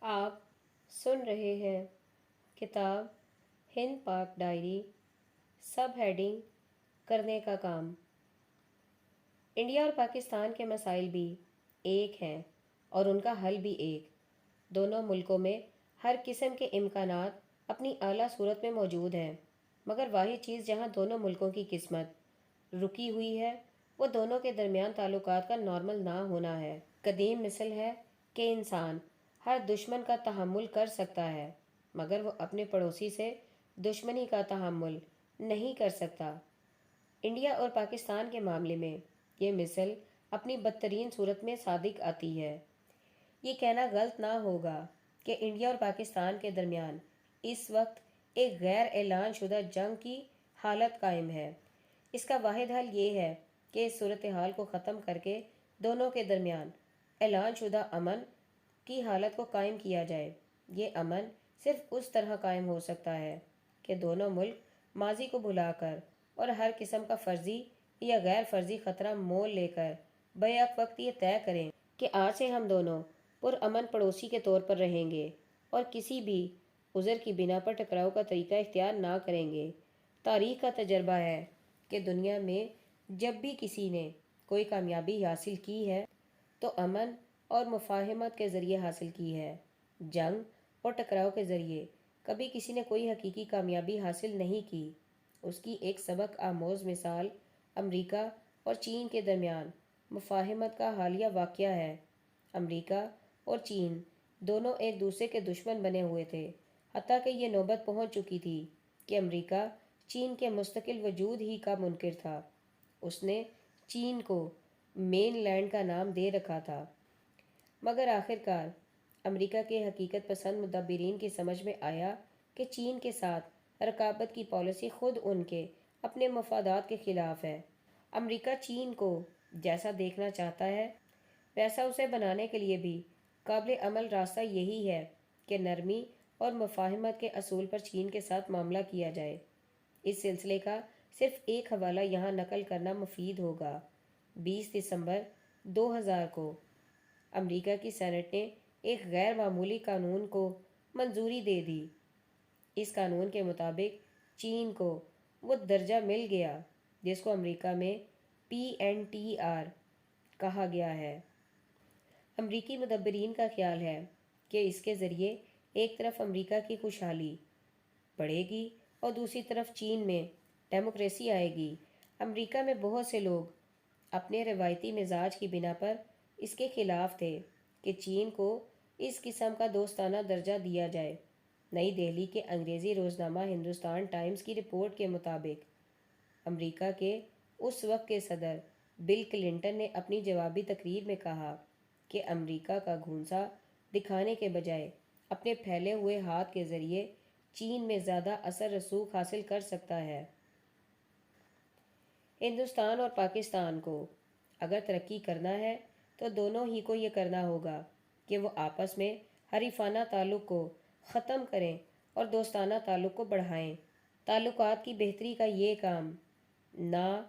آپ سن رہے ہیں کتاب Hind Pak diary, sub heading کرنے کا کام۔ انڈیا اور پاکستان کے مسائل بھی ایک ہیں اور ان کا حل بھی ایک۔ دونوں ملکوں میں ہر قسم کے امکانات اپنی اعلیٰ صورت میں موجود ہیں، مگر واحد چیز جہاں دونوں ملکوں کی قسمت رکی ہوئی ہے وہ دونوں کے درمیان تعلقات کا نارمل نہ ہونا ہے۔ قدیم مثل ہے کہ انسان ہر دشمن کا تحمل کر سکتا ہے مگر وہ اپنے پڑوسی سے دشمنی کا تحمل نہیں کر سکتا۔ انڈیا اور پاکستان کے معاملے میں یہ مثل اپنی بدترین صورت میں صادق آتی ہے۔ یہ کہنا غلط نہ ہوگا کہ انڈیا اور پاکستان کے درمیان اس وقت ایک غیر اعلان شدہ جنگ کی حالت قائم ہے۔ اس کا واحد حل یہ ہے کہ اس صورتحال کو ختم کر کے دونوں کے درمیان اعلان شدہ امن کی حالت کو قائم کیا جائے۔ یہ امن صرف اس طرح قائم ہو سکتا ہے کہ دونوں ملک ماضی کو بھلا کر اور ہر قسم کا فرضی یا غیر فرضی خطرہ مول لے کر بیک وقت یہ طے کریں کہ آج سے ہم دونوں پرامن پڑوسی کے طور پر رہیں گے اور کسی بھی عذر کی بنا پر ٹکراؤ کا طریقہ اختیار نہ کریں گے۔ تاریخ کا تجربہ ہے کہ دنیا میں جب بھی کسی نے کوئی کامیابی حاصل کی ہے تو امن اور مفاہمت کے ذریعے حاصل کی ہے۔ جنگ اور ٹکراؤ کے ذریعے کبھی کسی نے کوئی حقیقی کامیابی حاصل نہیں کی۔ اس کی ایک سبق آموز مثال امریکہ اور چین کے درمیان مفاہمت کا حالیہ واقعہ ہے۔ امریکہ اور چین دونوں ایک دوسرے کے دشمن بنے ہوئے تھے، حتیٰ کہ یہ نوبت پہنچ چکی تھی کہ امریکہ چین کے مستقل وجود ہی کا منکر تھا۔ اس نے چین کو مین لینڈ کا نام دے رکھا تھا، مگر آخرکار امریکہ کے حقیقت پسند مدبرین کی سمجھ میں آیا کہ چین کے ساتھ رقابت کی پالیسی خود ان کے اپنے مفادات کے خلاف ہے۔ امریکہ چین کو جیسا دیکھنا چاہتا ہے ویسا اسے بنانے کے لیے بھی قابل عمل راستہ یہی ہے کہ نرمی اور مفاہمت کے اصول پر چین کے ساتھ معاملہ کیا جائے۔ اس سلسلے کا صرف ایک حوالہ یہاں نقل کرنا مفید ہوگا۔ 20 دسمبر 2000 کو امریکہ کی سینٹ نے ایک غیر معمولی قانون کو منظوری دے دی۔ اس قانون کے مطابق چین کو وہ درجہ مل گیا جس کو امریکہ میں PNTR کہا گیا ہے۔ امریکی مدبرین کا خیال ہے کہ اس کے ذریعے ایک طرف امریکہ کی خوشحالی بڑھے گی اور دوسری طرف چین میں ڈیموکریسی آئے گی۔ امریکہ میں بہت سے لوگ اپنے روایتی مزاج کی بنا پر اس کے خلاف تھے کہ چین کو اس قسم کا دوستانہ درجہ دیا جائے۔ نئی دہلی کے انگریزی روزنامہ ہندوستان ٹائمز کی رپورٹ کے مطابق امریکہ کے اس وقت کے صدر بل کلنٹن نے اپنی جوابی تقریر میں کہا کہ امریکہ کا گھونسا دکھانے کے بجائے اپنے پھیلے ہوئے ہاتھ کے ذریعے چین میں زیادہ اثر رسوخ حاصل کر سکتا ہے۔ ہندوستان اور پاکستان کو اگر ترقی کرنا ہے تو دونوں ہی کو یہ کرنا ہوگا کہ وہ آپس میں حریفانہ تعلق کو ختم کریں اور دوستانہ تعلق کو بڑھائیں۔ تعلقات کی بہتری کا یہ کام نہ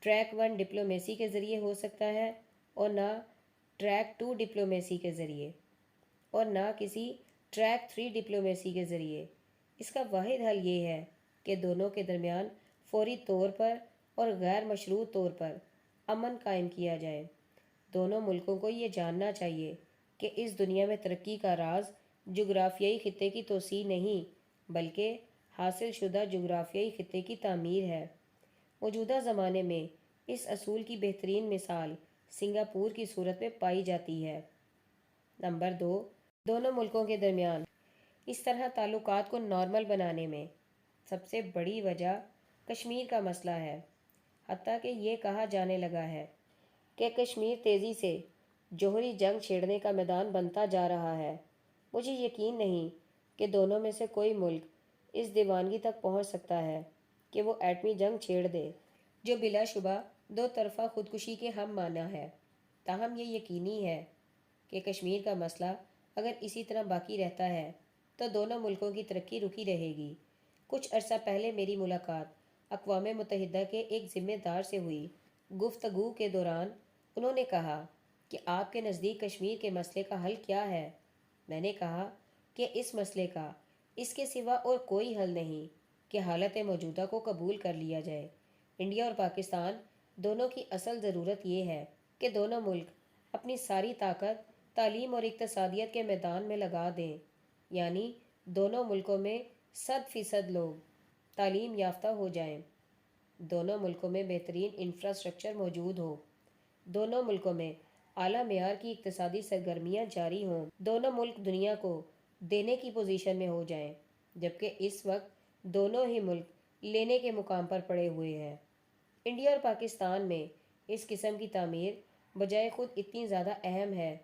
ٹریک 1 ڈپلومیسی کے ذریعے ہو سکتا ہے اور نہ ٹریک 2 ڈپلومیسی کے ذریعے اور نہ کسی ٹریک 3 ڈپلومیسی کے ذریعے۔ اس کا واحد حل یہ ہے کہ دونوں کے درمیان فوری طور پر اور غیر مشروط طور پر امن قائم کیا جائے۔ دونوں ملکوں کو یہ جاننا چاہیے کہ اس دنیا میں ترقی کا راز جغرافیائی خطے کی توسیع نہیں بلکہ حاصل شدہ جغرافیائی خطے کی تعمیر ہے۔ موجودہ زمانے میں اس اصول کی بہترین مثال سنگاپور کی صورت میں پائی جاتی ہے۔ نمبر 2، دونوں ملکوں کے درمیان اس طرح تعلقات کو نارمل بنانے میں سب سے بڑی وجہ کشمیر کا مسئلہ ہے۔ حتیٰ کہ یہ کہا جانے لگا ہے کہ کشمیر تیزی سے جوہری جنگ چھیڑنے کا میدان بنتا جا رہا ہے۔ مجھے یقین نہیں کہ دونوں میں سے کوئی ملک اس دیوانگی تک پہنچ سکتا ہے کہ وہ ایٹمی جنگ چھیڑ دے، جو بلا شبہ دو طرفہ خودکشی کے ہم معنی ہے۔ تاہم یہ یقینی ہے کہ کشمیر کا مسئلہ اگر اسی طرح باقی رہتا ہے تو دونوں ملکوں کی ترقی رکی رہے گی۔ کچھ عرصہ پہلے میری ملاقات اقوام متحدہ کے ایک ذمہ دار سے ہوئی۔ گفتگو کے دوران انہوں نے کہا کہ آپ کے نزدیک کشمیر کے مسئلے کا حل کیا ہے؟ میں نے کہا کہ اس مسئلے کا اس کے سوا اور کوئی حل نہیں کہ حالت موجودہ کو قبول کر لیا جائے۔ انڈیا اور پاکستان دونوں کی اصل ضرورت یہ ہے کہ دونوں ملک اپنی ساری طاقت تعلیم اور اقتصادیت کے میدان میں لگا دیں، یعنی دونوں ملکوں میں 100% لوگ تعلیم یافتہ ہو جائیں، دونوں ملکوں میں بہترین انفراسٹرکچر موجود ہو، دونوں ملکوں میں اعلیٰ معیار کی اقتصادی سرگرمیاں جاری ہوں، دونوں ملک دنیا کو دینے کی پوزیشن میں ہو جائیں، جبکہ اس وقت دونوں ہی ملک لینے کے مقام پر پڑے ہوئے ہیں۔ انڈیا اور پاکستان میں اس قسم کی تعمیر بجائے خود اتنی زیادہ اہم ہے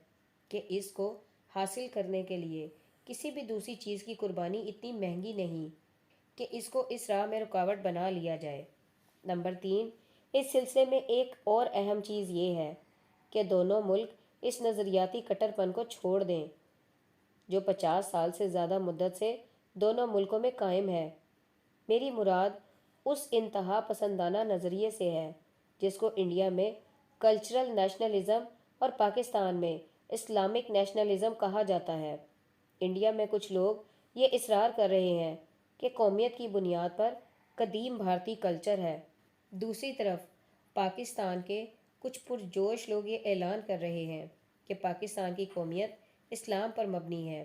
کہ اس کو حاصل کرنے کے لیے کسی بھی دوسری چیز کی قربانی اتنی مہنگی نہیں کہ اس کو اس راہ میں رکاوٹ بنا لیا جائے۔ نمبر 3، اس سلسلے میں ایک اور اہم چیز یہ ہے کہ دونوں ملک اس نظریاتی کٹر پن کو چھوڑ دیں جو 50 سال سے زیادہ مدت سے دونوں ملکوں میں قائم ہے۔ میری مراد اس انتہا پسندانہ نظریے سے ہے جس کو انڈیا میں کلچرل نیشنلزم اور پاکستان میں اسلامک نیشنلزم کہا جاتا ہے۔ انڈیا میں کچھ لوگ یہ اصرار کر رہے ہیں کہ قومیت کی بنیاد پر قدیم بھارتی کلچر ہے، دوسری طرف پاکستان کے کچھ پرجوش لوگ یہ اعلان کر رہے ہیں کہ پاکستان کی قومیت اسلام پر مبنی ہے۔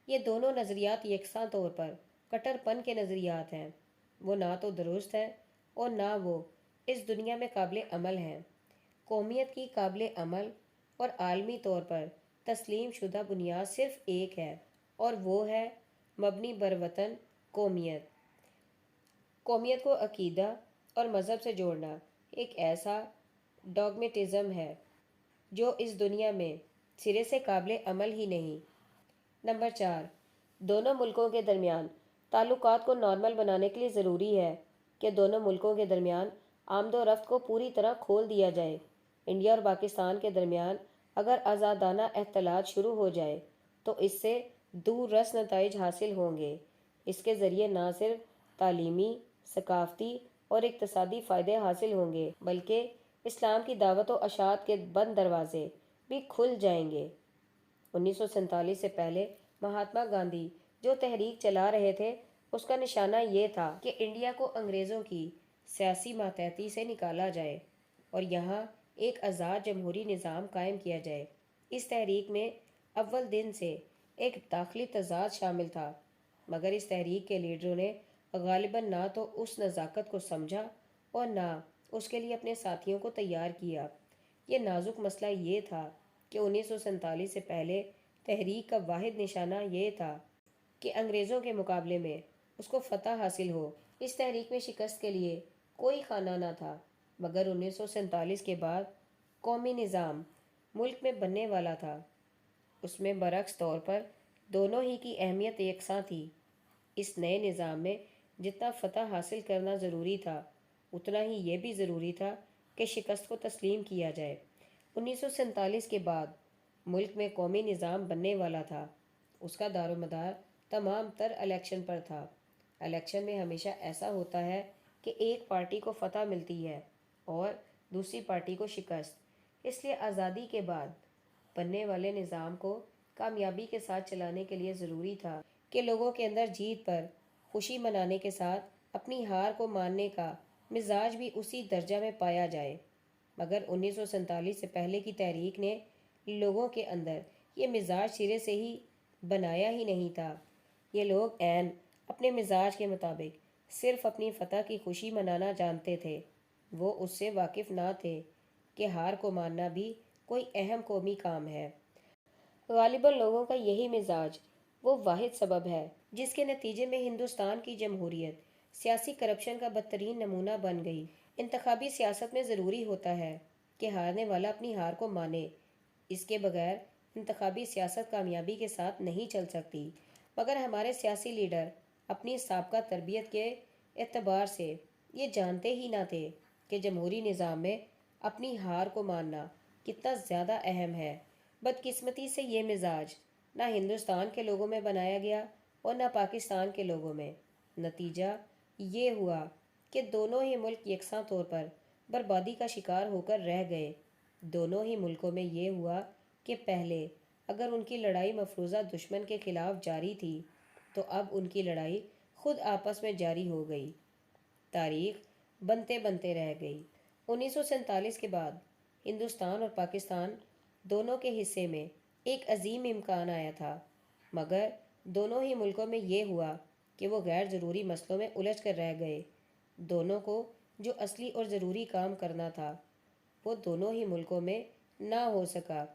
یہ دونوں نظریات یکساں طور پر کٹر پن کے نظریات ہیں، وہ نہ تو درست ہیں اور نہ وہ اس دنیا میں قابل عمل ہیں۔ قومیت کی قابل عمل اور عالمی طور پر تسلیم شدہ بنیاد صرف ایک ہے اور وہ ہے مبنی بر وطن قومیت۔ قومیت کو عقیدہ اور مذہب سے جوڑنا ایک ایسا ڈاگمیٹزم ہے جو اس دنیا میں سرے سے قابل عمل ہی نہیں۔ نمبر 4، دونوں ملکوں کے درمیان تعلقات کو نارمل بنانے کے لیے ضروری ہے کہ دونوں ملکوں کے درمیان آمد و رفت کو پوری طرح کھول دیا جائے۔ انڈیا اور پاکستان کے درمیان اگر آزادانہ اختلاط شروع ہو جائے تو اس سے دور رس نتائج حاصل ہوں گے۔ اس کے ذریعے نہ صرف تعلیمی، ثقافتی اور اقتصادی فائدے حاصل ہوں گے بلکہ اسلام کی دعوت و اشاعت کے بند دروازے بھی کھل جائیں گے۔ 1947 سے پہلے مہاتما گاندھی جو تحریک چلا رہے تھے اس کا نشانہ یہ تھا کہ انڈیا کو انگریزوں کی سیاسی ماتحتی سے نکالا جائے اور یہاں ایک آزاد جمہوری نظام قائم کیا جائے۔ اس تحریک میں اول دن سے ایک داخلی تضاد شامل تھا، مگر اس تحریک کے لیڈروں نے غالباً نہ تو اس نزاکت کو سمجھا اور نہ اس کے لیے اپنے ساتھیوں کو تیار کیا۔ یہ نازک مسئلہ یہ تھا کہ 1947 سے پہلے تحریک کا واحد نشانہ یہ تھا کہ انگریزوں کے مقابلے میں اس کو فتح حاصل ہو۔ اس تحریک میں شکست کے لیے کوئی خانہ نہ تھا، مگر 1947 کے بعد قومی نظام ملک میں بننے والا تھا، اس میں برعکس طور پر دونوں ہی کی اہمیت یکساں تھی۔ اس نئے نظام میں جتنا فتح حاصل کرنا ضروری تھا اتنا ہی یہ بھی ضروری تھا کہ شکست کو تسلیم کیا جائے۔ 1947 کے بعد ملک میں قومی نظام بننے والا تھا، اس کا دار و مدار تمام تر الیکشن پر تھا۔ الیکشن میں ہمیشہ ایسا ہوتا ہے کہ ایک پارٹی کو فتح ملتی ہے اور دوسری پارٹی کو شکست۔ اس لیے آزادی کے بعد بننے والے نظام کو کامیابی کے ساتھ چلانے کے لیے ضروری تھا کہ لوگوں کے اندر جیت پر خوشی منانے کے ساتھ اپنی ہار کو ماننے کا مزاج بھی اسی درجہ میں پایا جائے، مگر 1947 سے پہلے کی تحریک نے لوگوں کے اندر یہ مزاج سرے سے ہی بنایا ہی نہیں تھا۔ یہ لوگ عین اپنے مزاج کے مطابق صرف اپنی فتح کی خوشی منانا جانتے تھے، وہ اس سے واقف نہ تھے کہ ہار کو ماننا بھی کوئی اہم قومی کام ہے۔ غالباً لوگوں کا یہی مزاج وہ واحد سبب ہے جس کے نتیجے میں ہندوستان کی جمہوریت سیاسی کرپشن کا بدترین نمونہ بن گئی۔ انتخابی سیاست میں ضروری ہوتا ہے کہ ہارنے والا اپنی ہار کو مانے، اس کے بغیر انتخابی سیاست کامیابی کے ساتھ نہیں چل سکتی، مگر ہمارے سیاسی لیڈر اپنی سابقہ تربیت کے اعتبار سے یہ جانتے ہی نہ تھے کہ جمہوری نظام میں اپنی ہار کو ماننا کتنا زیادہ اہم ہے۔ بدقسمتی سے یہ مزاج نہ ہندوستان کے لوگوں میں بنایا گیا اور نہ پاکستان کے لوگوں میں۔ نتیجہ یہ ہوا کہ دونوں ہی ملک یکساں طور پر بربادی کا شکار ہو کر رہ گئے۔ دونوں ہی ملکوں میں یہ ہوا کہ پہلے اگر ان کی لڑائی مفروضہ دشمن کے خلاف جاری تھی تو اب ان کی لڑائی خود آپس میں جاری ہو گئی، تاریخ بنتے بنتے رہ گئی۔ 1947 کے بعد ہندوستان اور پاکستان دونوں کے حصے میں ایک عظیم امکان آیا تھا، مگر دونوں ہی ملکوں میں یہ ہوا کہ وہ غیر ضروری مسئلوں میں الجھ کر رہ گئے۔ دونوں کو جو اصلی اور ضروری کام کرنا تھا وہ دونوں ہی ملکوں میں نہ ہو سکا۔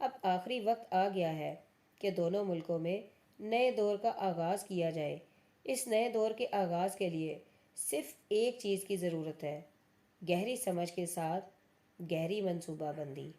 اب آخری وقت آ گیا ہے کہ دونوں ملکوں میں نئے دور کا آغاز کیا جائے۔ اس نئے دور کے آغاز کے لیے صرف ایک چیز کی ضرورت ہے: گہری سمجھ کے ساتھ گہری منصوبہ بندی۔